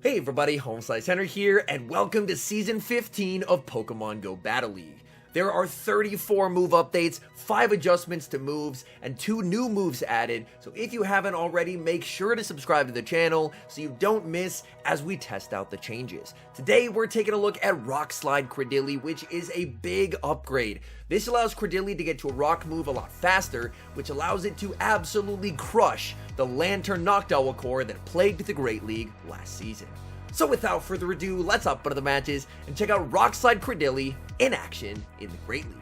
Hey everybody, HomeSliceHenry here, and welcome to Season 15 of Pokemon Go Battle League. There are 34 move updates, 5 adjustments to moves, and 2 new moves added, so if you haven't already, make sure to subscribe to the channel so you don't miss as we test out the changes. Today, we're taking a look at Rock Slide CRADILY, which is a big upgrade. This allows CRADILY to get to a rock move a lot faster, which allows it to absolutely crush the Lantern NOCTOWL core that plagued the Great League last season. So without further ado, let's hop into the matches and check out Rock Slide CRADILY in action in the Great League.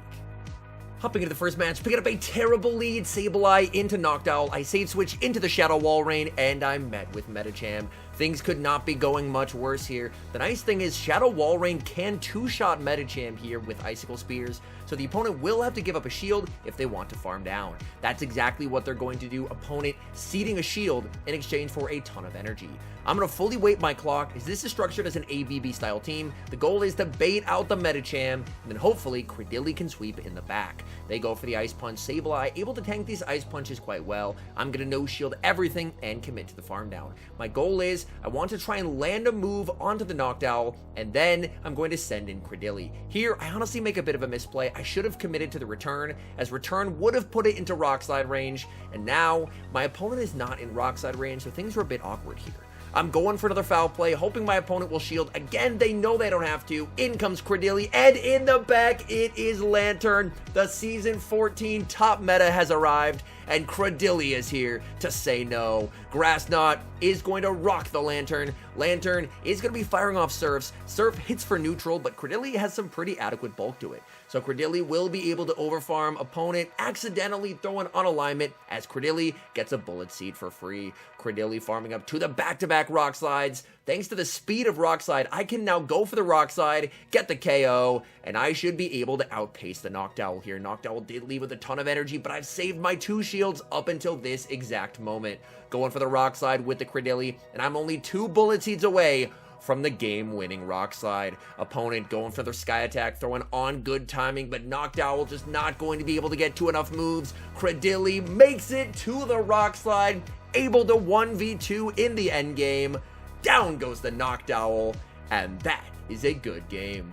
Hopping into the first match, picking up a terrible lead, Sableye into Noctowl, I save switch into the Shadow Wall Rain, and I'm met with Medicham. Things could not be going much worse here. The nice thing is Shadow Wall Rain can two-shot Medicham here with Icicle Spears, so the opponent will have to give up a shield if they want to farm down. That's exactly what they're going to do, opponent seeding a shield in exchange for a ton of energy. I'm going to fully wait my clock, as this is structured as an ABB style team. The goal is to bait out the Medicham, and then hopefully CRADILY can sweep in the back. They go for the Ice Punch. Sableye able to tank these Ice Punches quite well. I'm going to no-shield everything and commit to the farm down. My goal is I want to try and land a move onto the Noctowl, and then I'm going to send in CRADILY. Here, I honestly make a bit of a misplay. I should have committed to the return, as return would have put it into Rock Slide range, and now my opponent is not in Rock Slide range, so things are a bit awkward here. I'm going for another foul play, hoping my opponent will shield. Again, they know they don't have to. In comes CRADILY, and in the back, it is Lantern. The Season 14 top meta has arrived, and CRADILY is here to say no. Grass Knot is going to rock the Lantern. Lantern is going to be firing off Surfs. Surf hits for neutral, but CRADILY has some pretty adequate bulk to it. So CRADILY will be able to overfarm, opponent accidentally throwing on alignment as CRADILY gets a Bullet Seed for free. CRADILY farming up to the back-to-back Rock Slides. Thanks to the speed of Rock Slide, I can now go for the Rock Slide, get the KO, and I should be able to outpace the Noctowl here. Noctowl did leave with a ton of energy, but I've saved my 2 shields up until this exact moment. Going for the Rock Slide with the CRADILY, and I'm only 2 Bullet Seeds away from the game-winning Rock Slide. Opponent going for their Sky Attack, throwing on good timing, but Noctowl just not going to be able to get to enough moves. CRADILY makes it to the Rock Slide, able to 1v2 in the endgame. Down goes the Noctowl, and that is a good game.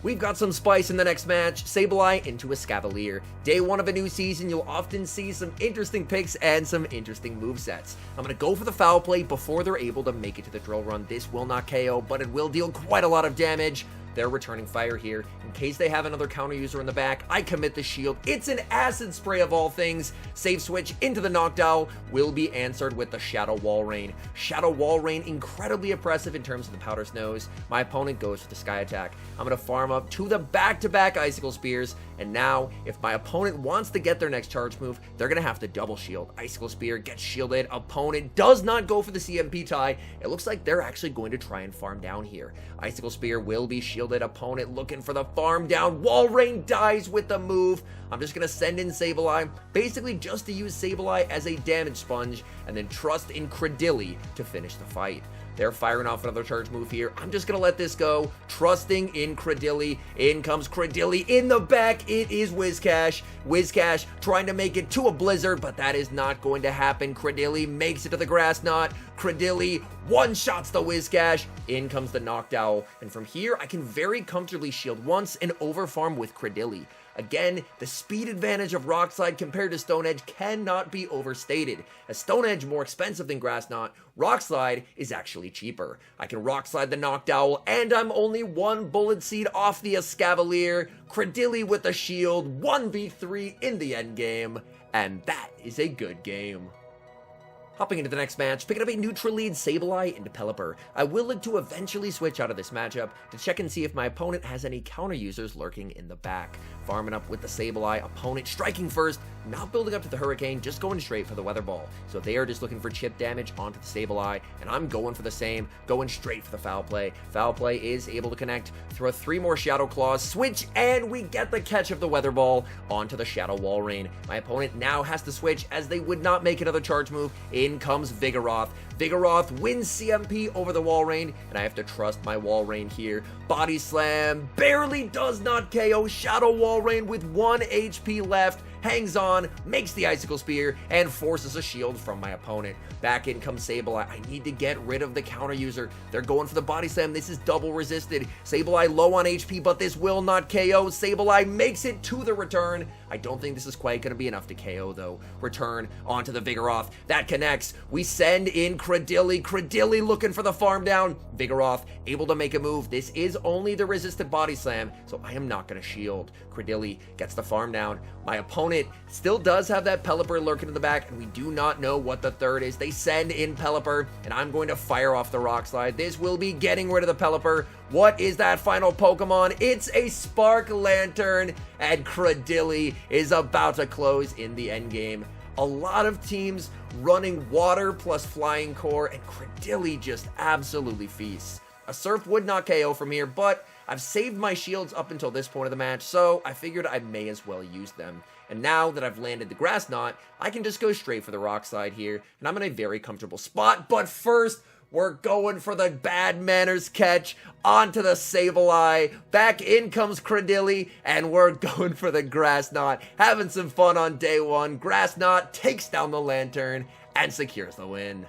We've got some spice in the next match, Sableye into a Escavalier. Day 1 of a new season, you'll often see some interesting picks and some interesting movesets. I'm going to go for the foul play before they're able to make it to the drill run. This will not KO, but it will deal quite a lot of damage. They're returning fire here. In case they have another counter user in the back, I commit the shield. It's an Acid Spray of all things. Save switch into the Noctowl will be answered with the Shadow Wall Rain. Shadow Wall Rain, incredibly oppressive in terms of the Powder Snows. My opponent goes for the Sky Attack. I'm going to farm up to the back-to-back Icicle Spears, and now, if my opponent wants to get their next charge move, they're going to have to double shield. Icicle Spear gets shielded. Opponent does not go for the CMP tie. It looks like they're actually going to try and farm down here. Icicle Spear will be shielded. Opponent looking for the farm down. Wall Rain dies with the move. I'm just going to send in Sableye, basically just to use Sableye as a damage sponge, and then trust in CRADILY to finish the fight. They're firing off another charge move here. I'm just going to let this go, trusting in CRADILY. In comes CRADILY in the back. It is Whiscash. Whiscash trying to make it to a Blizzard, but that is not going to happen. CRADILY makes it to the Grass Knot. CRADILY one-shots the Whiscash. In comes the Noctowl, and from here, I can very comfortably shield once and overfarm with CRADILY. Again, the speed advantage of Rock Slide compared to Stone Edge cannot be overstated. As Stone Edge more expensive than Grass Knot, Rock Slide is actually cheaper. I can Rock Slide the Noctowl, and I'm only 1 Bullet Seed off the Escavalier. CRADILY with the shield, 1v3 in the endgame, and that is a good game. Hopping into the next match, picking up a neutral lead Sableye into Pelipper. I will look to eventually switch out of this matchup to check and see if my opponent has any counter users lurking in the back. Farming up with the Sableye, opponent striking first, not building up to the Hurricane, just going straight for the Weather Ball. So they are just looking for chip damage onto the Sableye, and I'm going for the same, going straight for the foul play. Foul play is able to connect, throw 3 more Shadow Claws, switch, and we get the catch of the Weather Ball onto the Shadow Wall Rain. My opponent now has to switch as they would not make another charge move. In comes Vigoroth. Vigoroth wins CMP over the Wall Rain, and I have to trust my Wall Rain here. Body Slam barely does not KO. Shadow Wall Rain with 1 HP left hangs on, makes the Icicle Spear, and forces a shield from my opponent. Back in comes Sableye. I need to get rid of the counter user. They're going for the body slam. This is double resisted. Sableye low on HP, but this will not KO. Sableye makes it to the return. I don't think this is quite going to be enough to KO, though. Return onto the Vigoroth. That connects. We send in Cradily. Cradily looking for the farm down. Vigoroth able to make a move. This is only the resisted body slam, so I am not going to shield. Cradily gets the farm down. My opponent still does have that Pelipper lurking in the back, and we do not know what the third is. They send in Pelipper, and I'm going to fire off the Rock Slide. This will be getting rid of the Pelipper. What is that final Pokemon? It's a Spark Lantern, and Cradily is about to close in the endgame. A lot of teams running Water plus Flying Core, and Cradily just absolutely feasts. A Surf would not KO from here, but I've saved my shields up until this point of the match, so I figured I may as well use them. And now that I've landed the Grass Knot, I can just go straight for the Rock Slide here, and I'm in a very comfortable spot. But first, we're going for the Bad Manners catch onto the Sableye. Back in comes Cradily, and we're going for the Grass Knot. Having some fun on day one. Grass Knot takes down the Lantern and secures the win.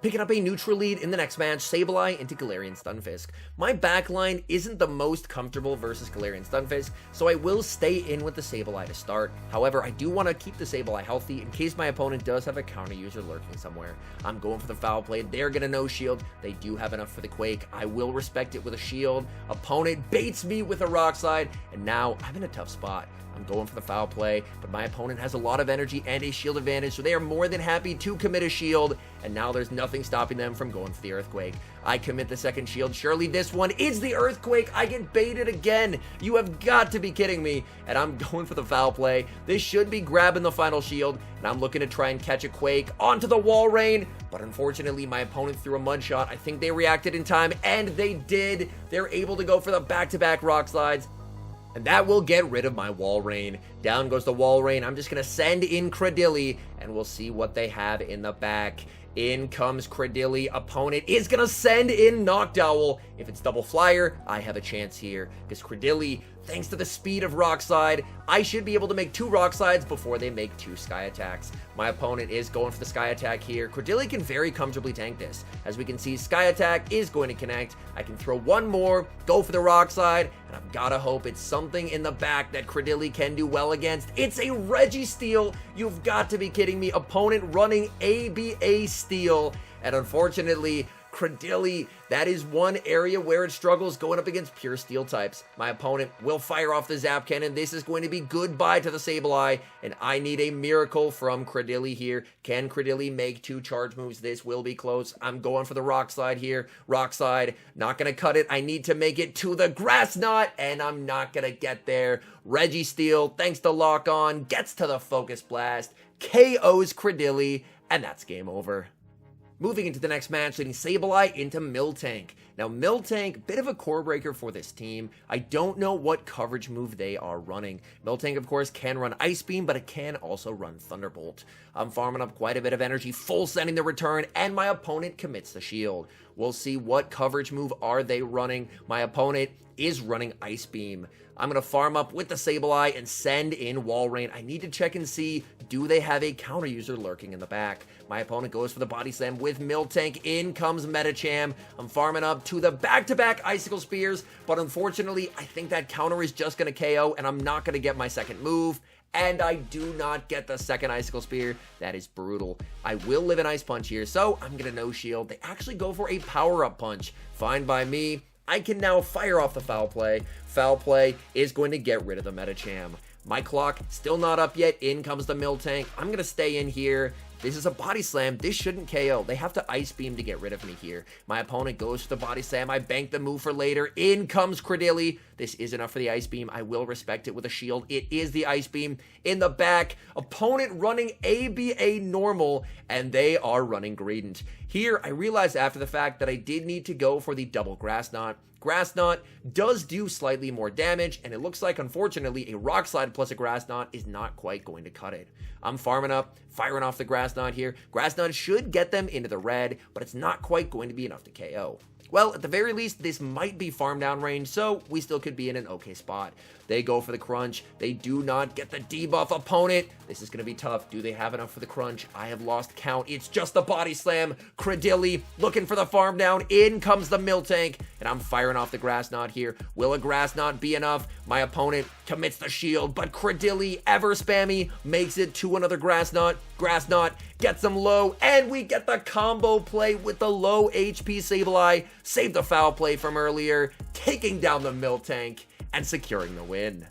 Picking up a neutral lead in the next match, Sableye into Galarian Stunfisk. My backline isn't the most comfortable versus Galarian Stunfisk, so I will stay in with the Sableye to start. However, I do want to keep the Sableye healthy in case my opponent does have a counter user lurking somewhere. I'm going for the Foul Play. They're going to no shield. They do have enough for the Quake. I will respect it with a shield. Opponent baits me with a Rock Slide, and now I'm in a tough spot. I'm going for the Foul Play, but my opponent has a lot of energy and a shield advantage, so they are more than happy to commit a shield, and now there's nothing stopping them from going for the Earthquake. I commit the second shield. Surely this one is the Earthquake. I get baited again. You have got to be kidding me, and I'm going for the Foul Play. This should be grabbing the final shield, and I'm looking to try and catch a Quake onto the Wall Rain, but unfortunately my opponent threw a Mud Shot. I think they reacted in time, and they did. They're able to go for the back-to-back Rock Slides, and that will get rid of my Wall Rain. Down goes the Wall Rain. I'm just going to send in Cradily, and we'll see what they have in the back. In comes Cradily. Opponent is going to send in Noctowl. If it's double flyer, I have a chance here, because Cradily, thanks to the speed of Rock Slide, I should be able to make 2 Rock Slides before they make 2 Sky Attacks. My opponent is going for the Sky Attack here. Cradily can very comfortably tank this. As we can see, Sky Attack is going to connect. I can throw one more, go for the Rock Slide, and I've got to hope it's something in the back that Cradily can do well against. It's a Registeel. You've got to be kidding me. Opponent running ABA Steel, and unfortunately, Cradily, that is one area where it struggles going up against pure steel types. My opponent will fire off the Zap Cannon. This is going to be goodbye to the Sableye, and I need a miracle from Cradily here. Can Cradily make 2 charge moves? This will be close. I'm going for the Rock Slide here. Rock Slide, not going to cut it. I need to make it to the Grass Knot, and I'm not going to get there. Registeel, thanks to Lock On, gets to the Focus Blast, KOs Cradily, and that's game over. Moving into the next match, leading Sableye into Miltank. Now, Miltank, bit of a core breaker for this team. I don't know what coverage move they are running. Miltank, of course, can run Ice Beam, but it can also run Thunderbolt. I'm farming up quite a bit of energy, full sending the return, and my opponent commits the shield. We'll see what coverage move are they running. My opponent is running Ice Beam. I'm going to farm up with the Sableye and send in Wall Rain. I need to check and see, do they have a counter user lurking in the back? My opponent goes for the Body Slam with Miltank. In comes Medicham. I'm farming up to the back-to-back Icicle Spears, but unfortunately, I think that counter is just going to KO, and I'm not going to get my second move. And I do not get the second Icicle Spear. That is brutal. I will live an Ice Punch here, so I'm going to no shield. They actually go for a Power-Up Punch. Fine by me. I can now fire off the Foul Play. Foul Play is going to get rid of the Medicham. My clock still not up yet. In comes the Miltank. I'm going to stay in here. This is a Body Slam. This shouldn't KO. They have to Ice Beam to get rid of me here. My opponent goes for the Body Slam. I bank the move for later. In comes Cradily. This is enough for the Ice Beam. I will respect it with a shield. It is the Ice Beam in the back. Opponent running ABA normal, and they are running Greedent. Here, I realized after the fact that I did need to go for the double Grass Knot. Grass Knot does do slightly more damage, and it looks like, unfortunately, a Rock Slide plus a Grass Knot is not quite going to cut it. I'm farming up, firing off the Grass Knot here. Grass Knot should get them into the red, but it's not quite going to be enough to KO. Well, at the very least, this might be farm down range, so we still could be in an okay spot. They go for the crunch. They do not get the debuff. Opponent, this is going to be tough. Do they have enough for the crunch? I have lost count. It's just the body slam. CRADILY looking for the farm down. In comes the Miltank, and I'm firing off the grass knot here. Will a grass knot be enough? My opponent commits the shield, but CRADILY, ever spammy, makes it to another grass knot. Grass knot gets them low, and we get the combo play with the low HP CRADILY. Save the foul play from earlier, taking down the Miltank and securing the win.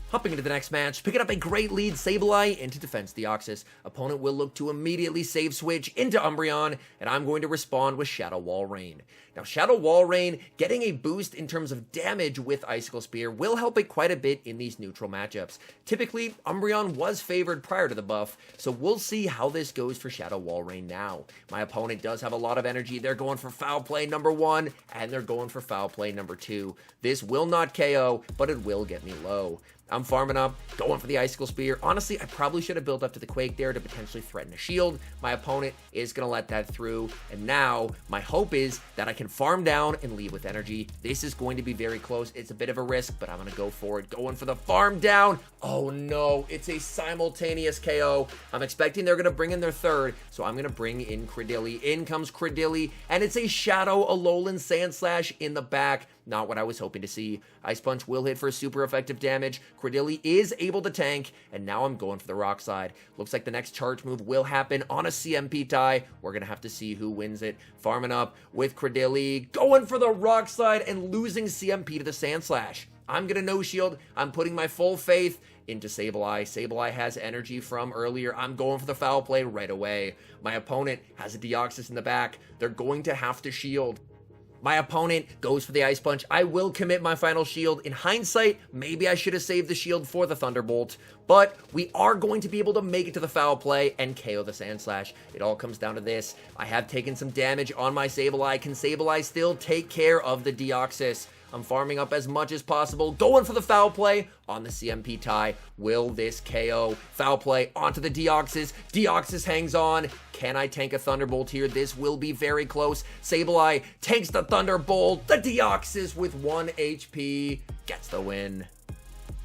Hopping into the next match, picking up a great lead, CRADILY into Defense Deoxys. Opponent will look to immediately save switch into Umbreon, and I'm going to respond with Shadow Wall Rain. Now, Shadow Wall Rain, getting a boost in terms of damage with Icicle Spear will help it quite a bit in these neutral matchups. Typically, Umbreon was favored prior to the buff, so we'll see how this goes for Shadow Wall Rain now. My opponent does have a lot of energy. They're going for foul play number 1, and they're going for foul play number 2. This will not KO, but it will get me low. I'm farming up, going for the Icicle Spear. Honestly, I probably should have built up to the Quake there to potentially threaten a shield. My opponent is going to let that through, and now my hope is that I can farm down and leave with energy. This is going to be very close. It's a bit of a risk, but I'm going to go for it. Going for the farm down. Oh no, it's a simultaneous KO. I'm expecting they're going to bring in their third, so I'm going to bring in CRADILY. In comes CRADILY, and it's a Shadow Alolan Sandslash in the back. Not what I was hoping to see. Ice Punch will hit for super effective damage. CRADILY is able to tank, and now I'm going for the Rock Slide. Looks like the next charge move will happen on a CMP tie. We're going to have to see who wins it. Farming up with CRADILY, going for the Rock Slide and losing CMP to the Sandslash. I'm going to no shield. I'm putting my full faith into CRADILY. CRADILY has energy from earlier. I'm going for the foul play right away. My opponent has a Deoxys in the back. They're going to have to shield. My opponent goes for the Ice Punch. I will commit my final shield. In hindsight, maybe I should have saved the shield for the Thunderbolt, but we are going to be able to make it to the foul play and KO the Sandslash. It all comes down to this. I have taken some damage on my CRADILY. Can CRADILY still take care of the Deoxys? I'm farming up as much as possible, going for the foul play on the CMP tie. Will this KO? Foul play onto the Deoxys. Deoxys hangs on. Can I tank a Thunderbolt here? This will be very close. CRADILY tanks the Thunderbolt. The Deoxys with 1 HP gets the win.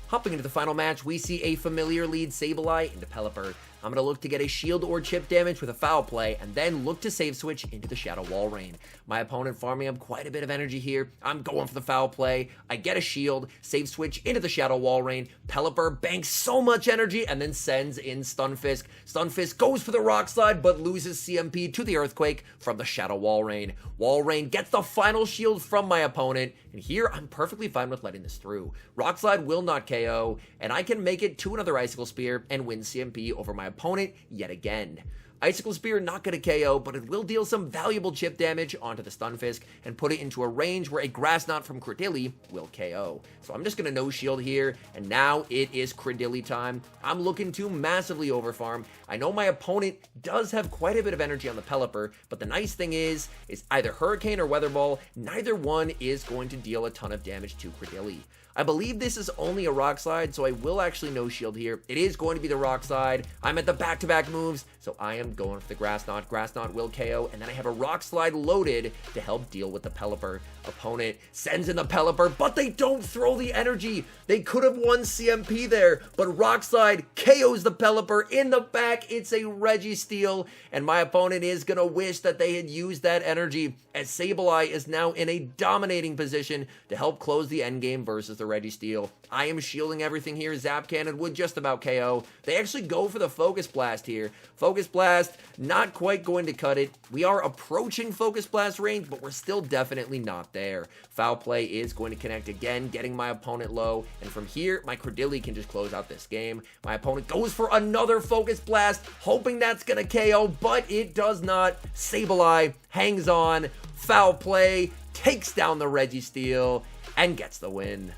Hopping into the final match, we see a familiar lead CRADILY into Pelipper. I'm going to look to get a shield or chip damage with a foul play, and then look to save switch into the Shadow Wall Rain. My opponent farming up quite a bit of energy here. I'm going for the foul play. I get a shield, save switch into the Shadow Wall Rain. Pelipper banks so much energy and then sends in Stunfisk. Stunfisk goes for the Rock Slide, but loses CMP to the Earthquake from the Shadow Wall Rain. Wall Rain gets the final shield from my opponent, and here I'm perfectly fine with letting this through. Rock Slide will not KO, and I can make it to another Icicle Spear and win CMP over my opponent yet again. Icicle Spear not going to KO, but it will deal some valuable chip damage onto the Stunfisk and put it into a range where a Grass Knot from CRADILY will KO. So I'm just going to no shield here, and now it is CRADILY time. I'm looking to massively overfarm. I know my opponent does have quite a bit of energy on the Pelipper, but the nice thing is either Hurricane or Weather Ball, neither one is going to deal a ton of damage to CRADILY. I believe this is only a Rock Slide, so I will actually no shield here. It is going to be the Rock Slide. I'm at the back-to-back moves, so I am going for the Grass Knot. Grass Knot will KO, and then I have a Rock Slide loaded to help deal with the Pelipper. Opponent sends in the Pelipper, but they don't throw the energy. They could have won CMP there, but Rock Slide KOs the Pelipper in the back. It's a Registeel, and my opponent is going to wish that they had used that energy, as CRADILY is now in a dominating position to help close the endgame versus the Registeel. I am shielding everything here. Zap Cannon would just about KO. They actually go for the Focus Blast here. Focus Blast, not quite going to cut it. We are approaching Focus Blast range, but we're still definitely not there. Foul Play is going to connect again, getting my opponent low, and from here, my CRADILY can just close out this game. My opponent goes for another Focus Blast, hoping that's going to KO, but it does not. CRADILY hangs on. Foul Play takes down the Registeel and gets the win.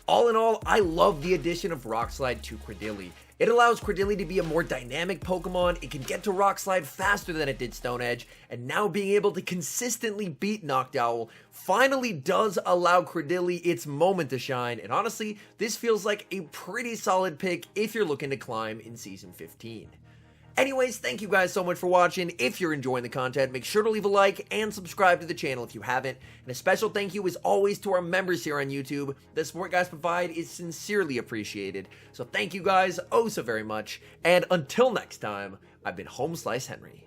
All in all, I love the addition of Rock Slide to CRADILY. It allows CRADILY to be a more dynamic Pokemon, it can get to Rock Slide faster than it did Stone Edge, and now being able to consistently beat Noctowl finally does allow CRADILY its moment to shine, and honestly, this feels like a pretty solid pick if you're looking to climb in Season 15. Anyways, thank you guys so much for watching. If you're enjoying the content, make sure to leave a like and subscribe to the channel if you haven't. And a special thank you as always to our members here on YouTube. The support guys provide is sincerely appreciated. So thank you guys oh so very much. And until next time, I've been HomeSliceHenry.